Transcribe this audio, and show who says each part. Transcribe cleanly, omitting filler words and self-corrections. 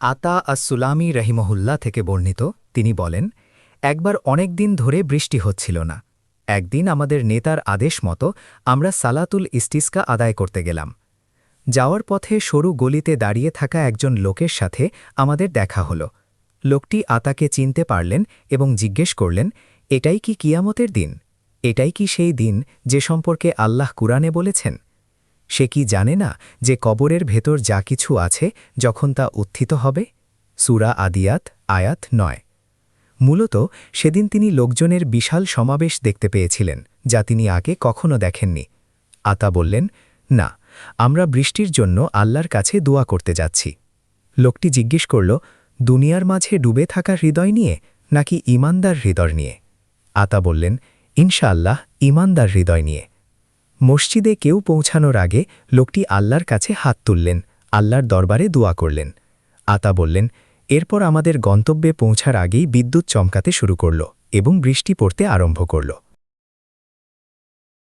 Speaker 1: আতা আস-সুলামি রহিমহুল্লাহ থেকে বর্ণিত, তিনি বলেন, একবার অনেক দিন ধরে বৃষ্টি হচ্ছিল না। একদিন আমাদের নেতার আদেশ মতো আমরা সালাতুল ইস্তিসকা আদায় করতে গেলাম। যাওয়ার পথে সরু গলিতে দাঁড়িয়ে থাকা একজন লোকের সাথে আমাদের দেখা হল। লোকটি আতাকে চিনতে পারলেন এবং জিজ্ঞেস করলেন, এটাই কি কিয়ামতের দিন? এটাই কি সেই দিন যে সম্পর্কে আল্লাহ কুরআনে বলেছেন? সে কি জানে না যে কবরের ভেতর যা কিছু আছে যখন তা উত্থিত হবে? সূরা আদিয়াত আয়াত ৯। মূলত সেদিন তিনি লোকজনের বিশাল সমাবেশ দেখতে পেয়েছিলেন, যা তিনি আগে কখনো দেখেননি। আতা বললেন, না, আমরা বৃষ্টির জন্য আল্লাহর কাছে দোয়া করতে যাচ্ছি। লোকটি জিজ্ঞেস করল, দুনিয়ার মাঝে ডুবে থাকা হৃদয় নিয়ে নাকি ঈমানদার হৃদয় নিয়ে? আতা বললেন, ইনশাআল্লাহ ঈমানদার হৃদয় নিয়ে। মসজিদে কেউ পৌঁছানোর আগে লোকটি আল্লাহর কাছে হাত তুললেন, আল্লাহর দরবারে দোয়া করলেন। আতা বললেন, এরপর আমাদের গন্তব্যে পৌঁছার আগেই বিদ্যুৎ চমকাতে শুরু করল এবং বৃষ্টি পড়তে আরম্ভ করল।